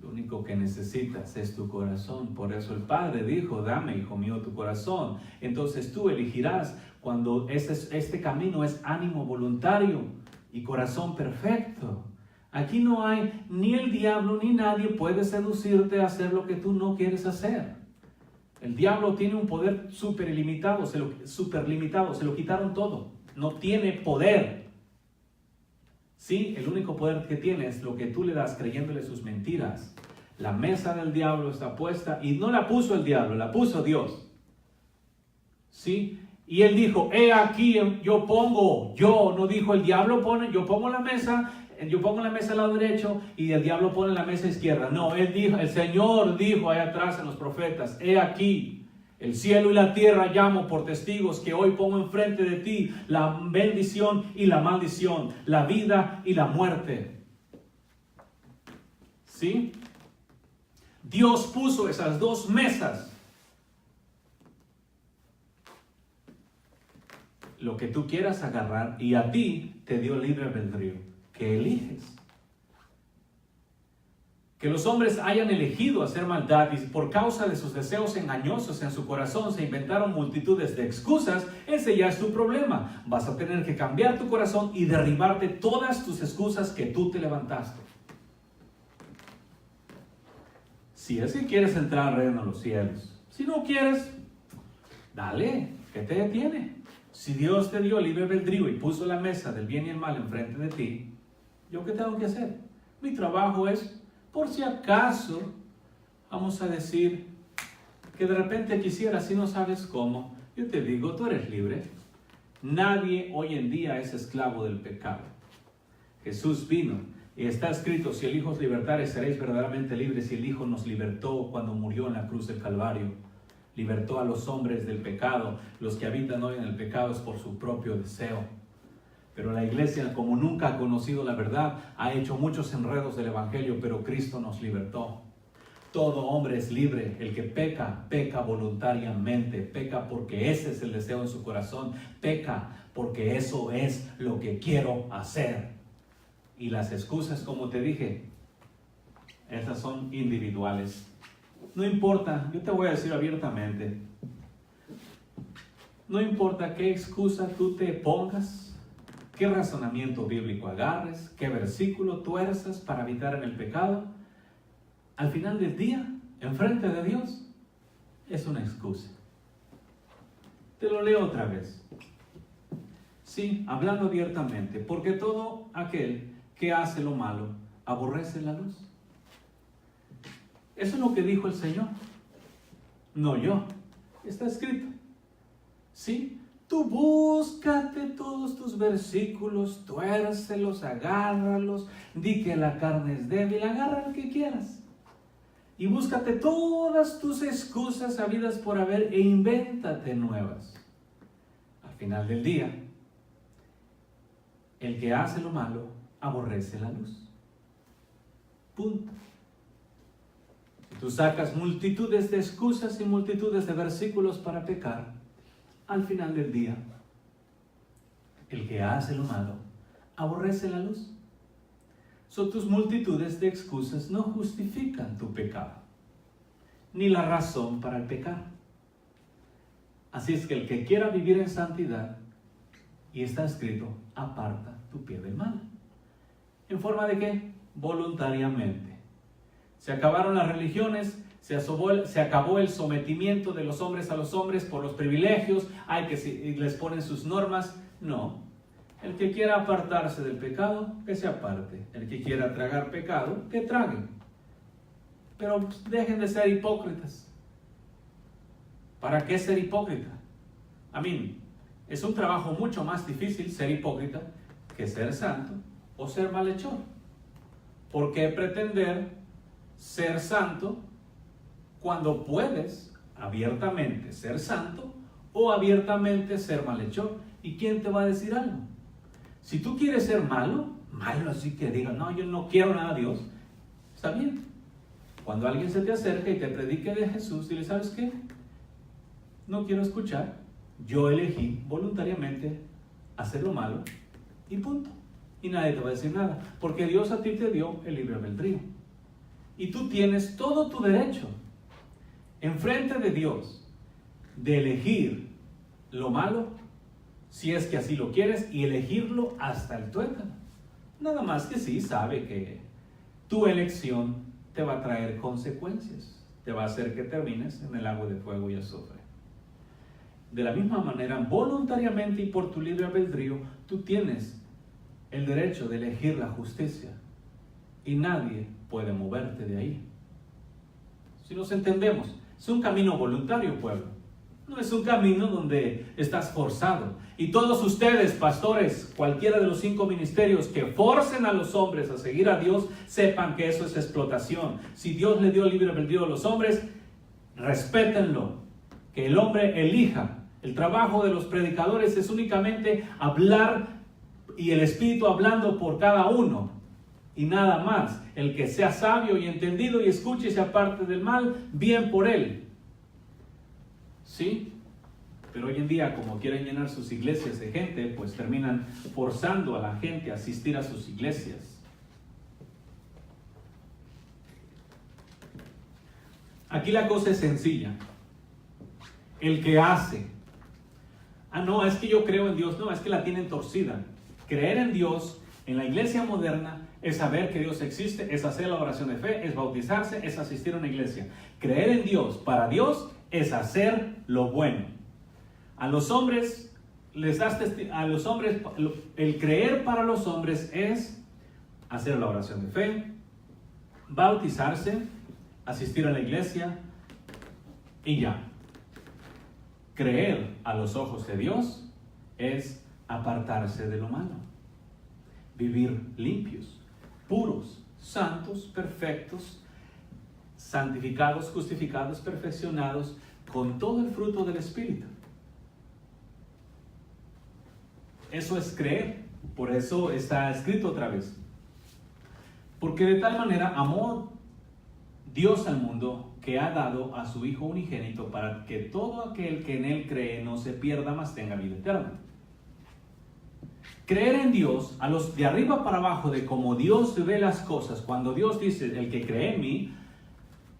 Speaker 3: Lo único que necesitas es tu corazón. Por eso el Padre dijo, dame, hijo mío, tu corazón. Entonces tú elegirás cuando este camino es ánimo voluntario y corazón perfecto. Aquí no hay ni el diablo ni nadie puede seducirte a hacer lo que tú no quieres hacer. El diablo tiene un poder súper limitado, se lo quitaron todo. No tiene poder. Sí, el único poder que tiene es lo que tú le das creyéndole sus mentiras. La mesa del diablo está puesta y no la puso el diablo, la puso Dios. ¿Sí? Y él dijo, he aquí no dijo el diablo pone, yo pongo la mesa al lado derecho y el diablo pone la mesa izquierda. No, él dijo, el Señor dijo allá atrás en los profetas, he aquí, el cielo y la tierra llamo por testigos que hoy pongo enfrente de ti la bendición y la maldición, la vida y la muerte. ¿Sí? Dios puso esas dos mesas. Lo que tú quieras agarrar y a ti te dio libre albedrío. ¿Qué eliges? Que los hombres hayan elegido hacer maldad y por causa de sus deseos engañosos en su corazón se inventaron multitudes de excusas, ese ya es tu problema. Vas a tener que cambiar tu corazón y derribarte todas tus excusas que tú te levantaste. Si es que quieres entrar al reino de los cielos. Si no quieres, dale, ¿qué te detiene? Si Dios te dio libre albedrío y puso la mesa del bien y el mal enfrente de ti, ¿yo qué tengo que hacer? Mi trabajo es, por si acaso, vamos a decir que de repente quisieras y no sabes cómo, yo te digo, tú eres libre. Nadie hoy en día es esclavo del pecado. Jesús vino y está escrito, si el Hijo os libertare, seréis verdaderamente libres. Y el Hijo nos libertó cuando murió en la cruz del Calvario. Libertó a los hombres del pecado. Los que habitan hoy en el pecado es por su propio deseo. Pero la iglesia, como nunca ha conocido la verdad, ha hecho muchos enredos del evangelio, pero Cristo nos libertó. Todo hombre es libre. El que peca, peca voluntariamente. Peca porque ese es el deseo en su corazón. Peca porque eso es lo que quiero hacer. Y las excusas, como te dije, esas son individuales. No importa, yo te voy a decir abiertamente, no importa qué excusa tú te pongas, qué razonamiento bíblico agarres, qué versículo tuerzas para evitar en el pecado, al final del día, enfrente de Dios, es una excusa. Te lo leo otra vez. Sí, hablando abiertamente, porque todo aquel que hace lo malo aborrece la luz. Eso es lo que dijo el Señor, no yo. Está escrito. ¿Sí? Tú búscate todos tus versículos, tuércelos, agárralos, di que la carne es débil, agarra el que quieras. Y búscate todas tus excusas habidas por haber e invéntate nuevas. Al final del día, el que hace lo malo aborrece la luz. Punto. Tú sacas multitudes de excusas y multitudes de versículos para pecar. Al final del día, el que hace lo malo aborrece la luz. Tus multitudes de excusas no justifican tu pecado, ni la razón para el pecar. Así es que el que quiera vivir en santidad, y está escrito, aparta tu pie del mal. ¿En forma de qué? Voluntariamente. Se acabaron las religiones, se acabó el sometimiento de los hombres a los hombres por los privilegios, les ponen sus normas. No, el que quiera apartarse del pecado, que se aparte. El que quiera tragar pecado, que trague. Pero dejen de ser hipócritas. ¿Para qué ser hipócrita? Es un trabajo mucho más difícil ser hipócrita que ser santo o ser malhechor. ¿Por qué pretender ser santo cuando puedes abiertamente ser santo o abiertamente ser malhechor? ¿Y quién te va a decir algo? Si tú quieres ser malo así que diga, no, yo no quiero nada a Dios, está bien. Cuando alguien se te acerca y te predique de Jesús, dile, ¿sabes qué? No quiero escuchar. Yo elegí voluntariamente hacer lo malo y punto. Y nadie te va a decir nada, porque Dios a ti te dio el libre albedrío. Y tú tienes todo tu derecho, enfrente de Dios, de elegir lo malo, si es que así lo quieres, y elegirlo hasta el tuétano. Nada más que sí sabe que tu elección te va a traer consecuencias, te va a hacer que termines en el lago de fuego y azufre. De la misma manera, voluntariamente y por tu libre albedrío, tú tienes el derecho de elegir la justicia y nadie puede moverte de ahí. Si nos entendemos, es un camino voluntario, pueblo. No es un camino donde estás forzado. Y todos ustedes, pastores, cualquiera de los 5 ministerios que forcen a los hombres a seguir a Dios, sepan que eso es explotación. Si Dios le dio libre albedrío a los hombres, respétenlo. Que el hombre elija. El trabajo de los predicadores es únicamente hablar y el Espíritu hablando por cada uno. Y nada más. El que sea sabio y entendido y escuche y se aparte del mal, bien por él. ¿Sí? Pero hoy en día, como quieren llenar sus iglesias de gente, pues terminan forzando a la gente a asistir a sus iglesias. Aquí la cosa es sencilla. El que hace. No, es que yo creo en Dios. No, es que la tienen torcida. Creer en Dios, en la iglesia moderna, es saber que Dios existe, es hacer la oración de fe, es bautizarse, es asistir a una iglesia. Creer en Dios, para Dios, es hacer lo bueno. A los hombres el creer para los hombres es hacer la oración de fe, bautizarse, asistir a la iglesia y ya. Creer a los ojos de Dios es apartarse de lo malo, vivir limpios, puros, santos, perfectos, santificados, justificados, perfeccionados, con todo el fruto del Espíritu. Eso es creer. Por eso está escrito otra vez. Porque de tal manera amó Dios al mundo que ha dado a su Hijo unigénito para que todo aquel que en Él cree no se pierda, mas tenga vida eterna. Creer en Dios, a los de arriba para abajo, de cómo Dios ve las cosas, cuando Dios dice, el que cree en mí,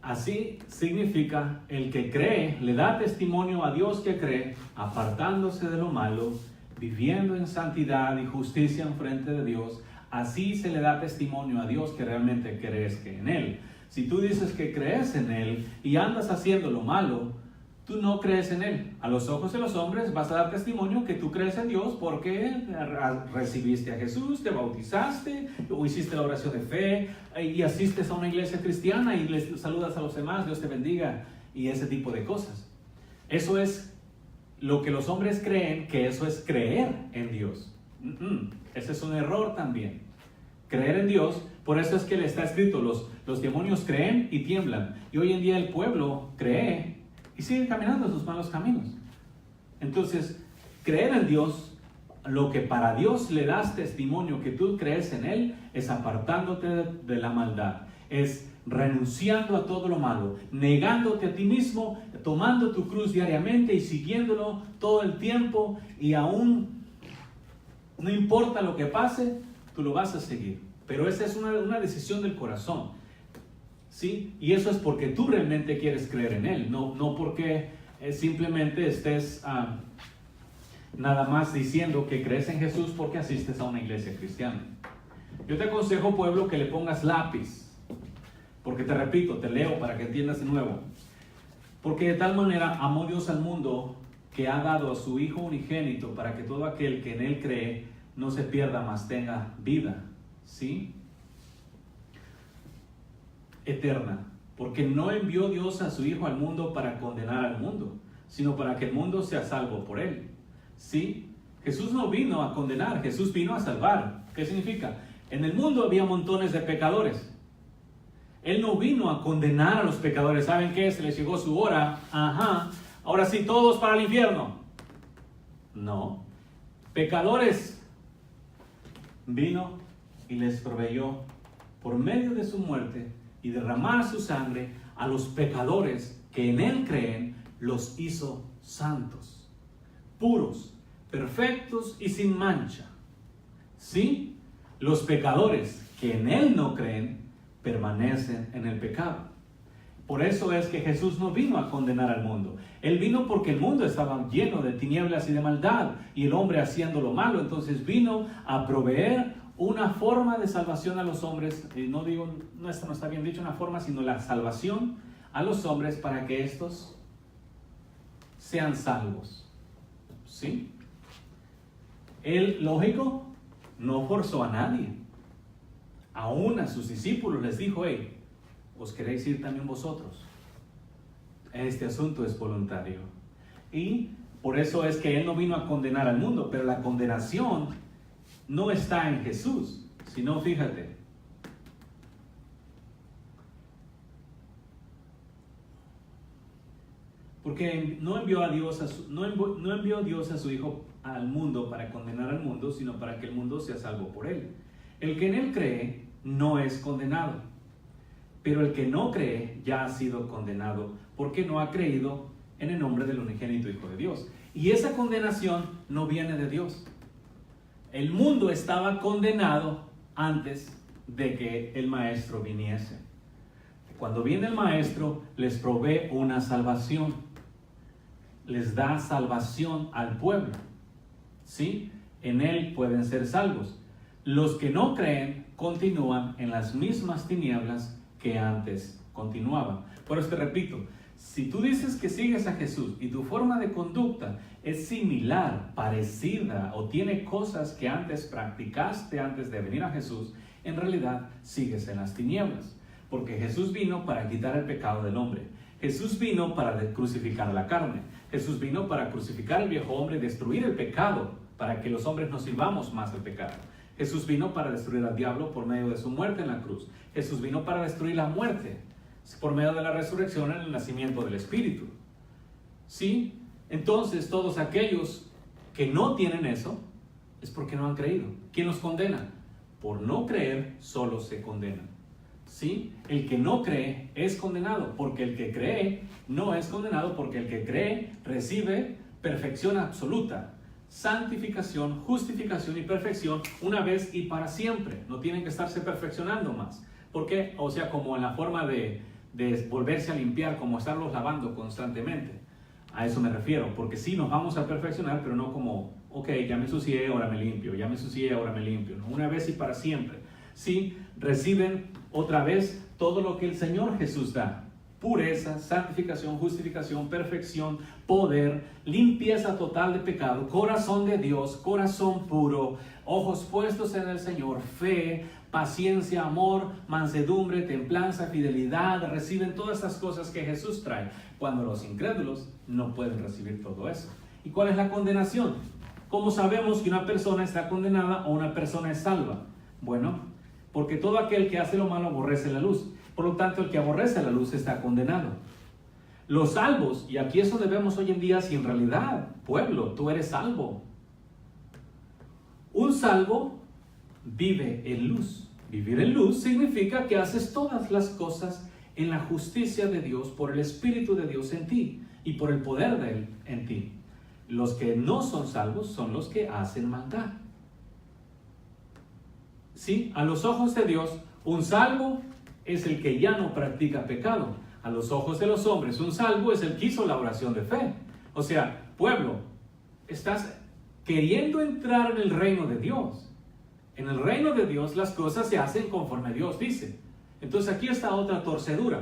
Speaker 3: así significa el que cree, le da testimonio a Dios que cree, apartándose de lo malo, viviendo en santidad y justicia en frente de Dios. Así se le da testimonio a Dios que realmente crees que en Él. Si tú dices que crees en Él y andas haciendo lo malo, tú no crees en Él. A los ojos de los hombres vas a dar testimonio que tú crees en Dios porque recibiste a Jesús, te bautizaste, o hiciste la oración de fe, y asistes a una iglesia cristiana y les saludas a los demás, Dios te bendiga, y ese tipo de cosas. Eso es lo que los hombres creen, que eso es creer en Dios. Ese es un error también. Creer en Dios, por eso es que le está escrito, los demonios creen y tiemblan. Y hoy en día el pueblo cree y sigue caminando sus malos caminos. Entonces, creer en Dios, lo que para Dios le das testimonio que tú crees en Él, es apartándote de la maldad, es renunciando a todo lo malo, negándote a ti mismo, tomando tu cruz diariamente y siguiéndolo todo el tiempo, y aún no importa lo que pase, tú lo vas a seguir. Pero esa es una decisión del corazón, ¿sí? Y eso es porque tú realmente quieres creer en Él, no porque simplemente estés nada más diciendo que crees en Jesús porque asistes a una iglesia cristiana. Yo te aconsejo, pueblo, que le pongas lápiz. Porque te repito, te leo para que entiendas de nuevo. Porque de tal manera amó Dios al mundo que ha dado a su Hijo unigénito para que todo aquel que en Él cree no se pierda, mas tenga vida, ¿sí? Eterna. Porque no envió Dios a su Hijo al mundo para condenar al mundo, sino para que el mundo sea salvo por Él, ¿sí? Jesús no vino a condenar, Jesús vino a salvar. ¿Qué significa? En el mundo había montones de pecadores. Él no vino a condenar a los pecadores. ¿Saben qué? Se les llegó su hora. Ahora sí, todos para el infierno. No. Pecadores. Vino y les proveyó por medio de su muerte y derramar su sangre a los pecadores que en Él creen, los hizo santos, puros, perfectos y sin mancha. ¿Sí? Los pecadores que en Él no creen permanecen en el pecado. Por eso es que Jesús no vino a condenar al mundo. Él vino porque el mundo estaba lleno de tinieblas y de maldad, y el hombre haciendo lo malo. Entonces vino a proveer una forma de salvación a los hombres, y no digo, no está bien dicho una forma, sino la salvación a los hombres para que estos sean salvos. ¿Sí? Él, lógico, no forzó a nadie. Aún a sus discípulos les dijo, hey, ¿os queréis ir también vosotros? Este asunto es voluntario. Y por eso es que Él no vino a condenar al mundo, pero la condenación no está en Jesús, sino, fíjate, porque no envió Dios a su Hijo al mundo para condenar al mundo, sino para que el mundo sea salvo por Él. El que en Él cree no es condenado, pero el que no cree ya ha sido condenado, porque no ha creído en el nombre del unigénito Hijo de Dios. Y esa condenación no viene de Dios. El mundo estaba condenado antes de que el Maestro viniese. Cuando viene el Maestro, les provee una salvación. Les da salvación al pueblo. ¿Sí? En Él pueden ser salvos. Los que no creen continúan en las mismas tinieblas que antes continuaban. Por eso te repito, si tú dices que sigues a Jesús y tu forma de conducta es similar, parecida o tiene cosas que antes practicaste antes de venir a Jesús, en realidad sigues en las tinieblas. Porque Jesús vino para quitar el pecado del hombre. Jesús vino para crucificar la carne. Jesús vino para crucificar el viejo hombre y destruir el pecado, para que los hombres no sirvamos más al pecado. Jesús vino para destruir al diablo por medio de su muerte en la cruz. Jesús vino para destruir la muerte por medio de la resurrección en el nacimiento del Espíritu. ¿Sí? Entonces, todos aquellos que no tienen eso, es porque no han creído. ¿Quién los condena? Por no creer, solo se condenan. ¿Sí? El que no cree es condenado, porque el que cree no es condenado, porque el que cree recibe perfección absoluta, santificación, justificación y perfección una vez y para siempre. No tienen que estarse perfeccionando más. ¿Por qué? O sea, como en la forma de volverse a limpiar, como estarlos lavando constantemente. A eso me refiero, porque sí nos vamos a perfeccionar, pero no como, ok, ya me ensucié, ahora me limpio, ya me ensucié, ahora me limpio. No, una vez y para siempre. Sí, reciben otra vez todo lo que el Señor Jesús da. Pureza, santificación, justificación, perfección, poder, limpieza total de pecado, corazón de Dios, corazón puro, ojos puestos en el Señor, fe, paciencia, amor, mansedumbre, templanza, fidelidad. Reciben todas estas cosas que Jesús trae, cuando los incrédulos no pueden recibir todo eso. ¿Y cuál es la condenación? ¿Cómo sabemos que una persona está condenada o una persona es salva? Bueno, porque todo aquel que hace lo malo aborrece la luz. Por lo tanto, el que aborrece la luz está condenado. Los salvos, y aquí es donde vemos hoy en día si en realidad, pueblo, tú eres salvo. Un salvo vive en luz. Vivir en luz significa que haces todas las cosas en la justicia de Dios, por el Espíritu de Dios en ti y por el poder de Él en ti. Los que no son salvos son los que hacen maldad. Sí, a los ojos de Dios, un salvo es el que ya no practica pecado. A los ojos de los hombres, un salvo es el que hizo la oración de fe. O sea, pueblo, estás queriendo entrar en el reino de Dios. En el reino de Dios las cosas se hacen conforme Dios dice. Entonces aquí está otra torcedura.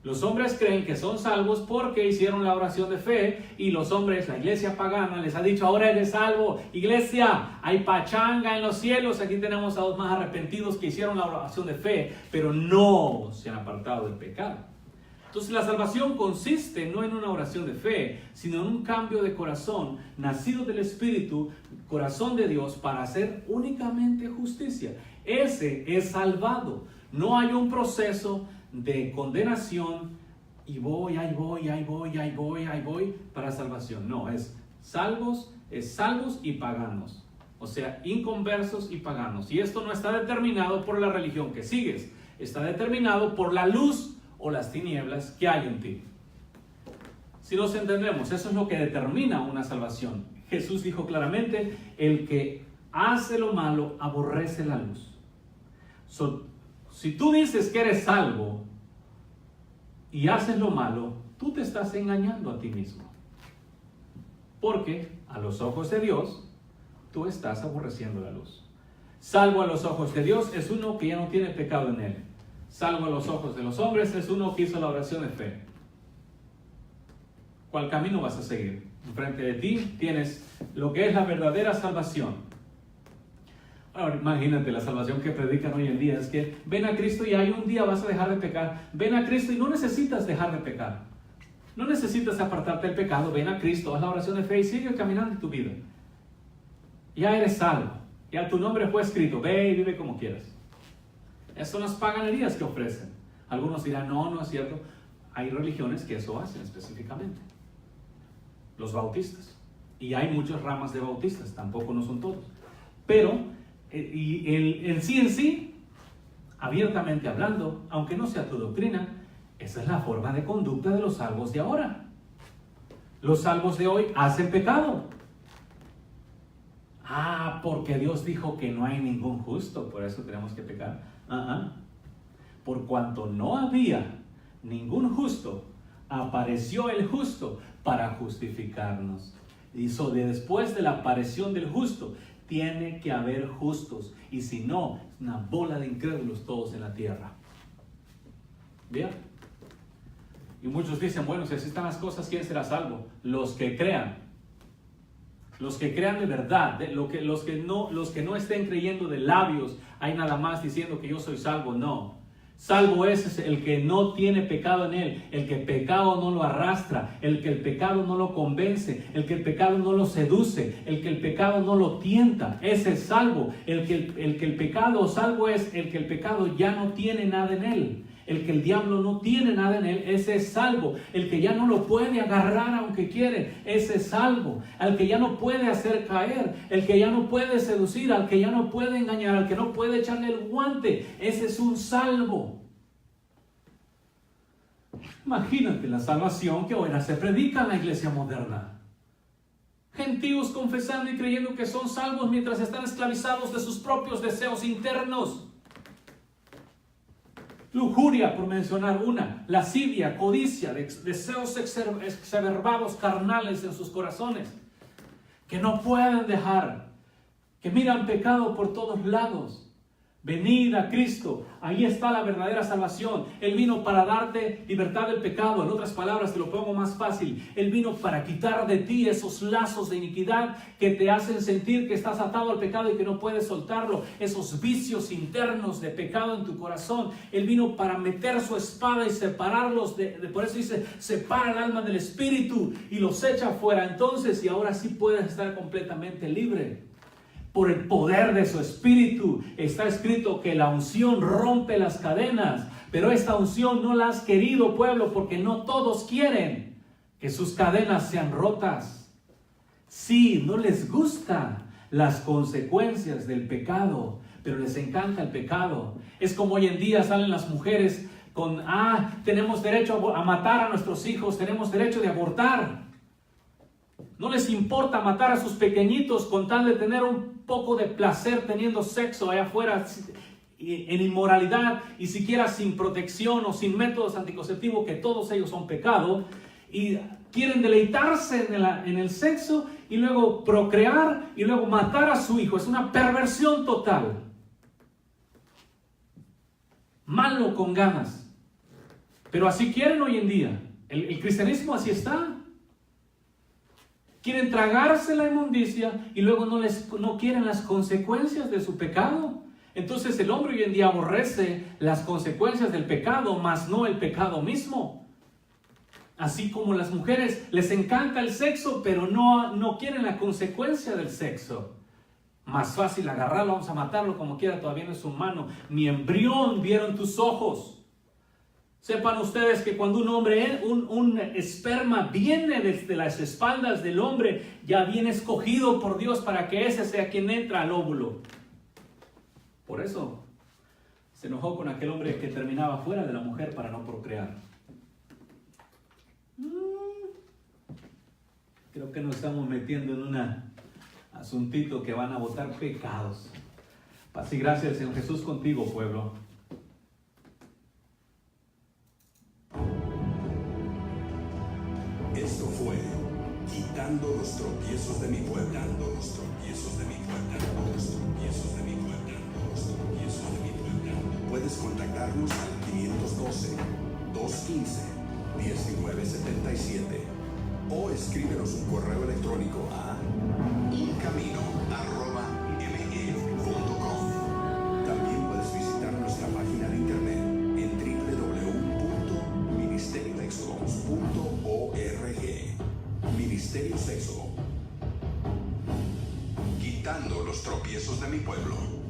Speaker 3: Los hombres creen que son salvos porque hicieron la oración de fe, y los hombres, la iglesia pagana, les ha dicho, ahora eres salvo. Iglesia, hay pachanga en los cielos. Aquí tenemos a los más arrepentidos que hicieron la oración de fe, pero no se han apartado del pecado. Entonces la salvación consiste no en una oración de fe, sino en un cambio de corazón, nacido del Espíritu, corazón de Dios, para hacer únicamente justicia. Ese es salvado. No hay un proceso de condenación y voy para salvación. No, es salvos y paganos. O sea, inconversos y paganos. Y esto no está determinado por la religión que sigues. Está determinado por la luz o las tinieblas que hay en ti. Si nos entendemos, eso es lo que determina una salvación. Jesús dijo claramente, el que hace lo malo aborrece la luz. Si tú dices que eres salvo y haces lo malo, tú te estás engañando a ti mismo. Porque a los ojos de Dios, tú estás aborreciendo la luz. Salvo a los ojos de Dios es uno que ya no tiene pecado en él. Salvo a los ojos de los hombres es uno que hizo la oración de fe. ¿Cuál camino vas a seguir? Enfrente de ti tienes lo que es la verdadera salvación. Ahora imagínate la salvación que predican hoy en día. Es que ven a Cristo y hay un día vas a dejar de pecar. Ven a Cristo y no necesitas dejar de pecar. No necesitas apartarte del pecado. Ven a Cristo, haz la oración de fe y sigue caminando en tu vida. Ya eres salvo. Ya tu nombre fue escrito. Ve y vive como quieras. Esas son las paganerías que ofrecen. Algunos dirán, no, no es cierto. Hay religiones que eso hacen específicamente. Los bautistas. Y hay muchas ramas de bautistas, tampoco no son todos. Pero, en sí, abiertamente hablando, aunque no sea tu doctrina, esa es la forma de conducta de los salvos de ahora. Los salvos de hoy hacen pecado. Porque Dios dijo que no hay ningún justo, por eso tenemos que pecar. Por cuanto no había ningún justo, apareció el justo para justificarnos. Después de la aparición del justo, tiene que haber justos. Y si no, es una bola de incrédulos todos en la tierra. ¿Bien? Y muchos dicen, bueno, si así están las cosas, ¿quién será salvo? Los que crean. Los que crean de verdad, los que no estén creyendo de labios, hay nada más diciendo que yo soy salvo. No. Salvo es el que no tiene pecado en él, el que el pecado no lo arrastra, el que el pecado no lo convence, el que el pecado no lo seduce, el que el pecado no lo tienta. Ese es salvo. El que el pecado salvo es el que el pecado ya no tiene nada en él. El que el diablo no tiene nada en él, ese es salvo. El que ya no lo puede agarrar aunque quiere, ese es salvo. Al que ya no puede hacer caer, el que ya no puede seducir, al que ya no puede engañar, al que no puede echarle el guante, ese es un salvo. Imagínate la salvación que ahora se predica en la iglesia moderna. Gentíos confesando y creyendo que son salvos mientras están esclavizados de sus propios deseos internos. Lujuria, por mencionar una, lascivia, codicia, deseos exacerbados carnales en sus corazones, que no pueden dejar, que miran pecado por todos lados. Venid a Cristo, ahí está la verdadera salvación. Él vino para darte libertad del pecado. En otras palabras, te lo pongo más fácil. Él vino para quitar de ti esos lazos de iniquidad que te hacen sentir que estás atado al pecado y que no puedes soltarlo. Esos vicios internos de pecado en tu corazón. Él vino para meter su espada y separarlos. Por eso dice, separa el alma del espíritu y los echa fuera. Entonces, y ahora sí puedes estar completamente libre. Por el poder de su espíritu. Está escrito que la unción rompe las cadenas, pero esta unción no la has querido, pueblo, porque no todos quieren que sus cadenas sean rotas. Sí, no les gustan las consecuencias del pecado, pero les encanta el pecado. Es como hoy en día salen las mujeres con, tenemos derecho a matar a nuestros hijos, tenemos derecho de abortar. No les importa matar a sus pequeñitos con tal de tener un poco de placer teniendo sexo allá afuera en inmoralidad y siquiera sin protección o sin métodos anticonceptivos, que todos ellos son pecado, y quieren deleitarse en el sexo y luego procrear y luego matar a su hijo. Es una perversión total. Malo con ganas. Pero así quieren hoy en día. El cristianismo así está. Quieren tragarse la inmundicia y luego no quieren las consecuencias de su pecado. Entonces el hombre hoy en día aborrece las consecuencias del pecado, mas no el pecado mismo. Así como las mujeres les encanta el sexo, pero no quieren la consecuencia del sexo. Más fácil agarrarlo, vamos a matarlo como quiera, todavía no es humano. Mi embrión vieron tus ojos. Sepan ustedes que cuando un esperma viene desde las espaldas del hombre, ya viene escogido por Dios para que ese sea quien entra al óvulo. Por eso se enojó con aquel hombre que terminaba fuera de la mujer para no procrear. Creo que nos estamos metiendo en un asuntito que van a botar pecados. Paz y gracias, Señor Jesús, contigo, pueblo.
Speaker 2: Esto fue Quitando los tropiezos de mi pueblo. Quitando los tropiezos de mi pueblo. puedes contactarnos al 512-215-1977 o escríbenos un correo electrónico a incamino@me.com. También puedes visitar nuestra página de internet en www.ministerioexodus.org. Ministerios Éxodo. Quitando los tropiezos de mi pueblo.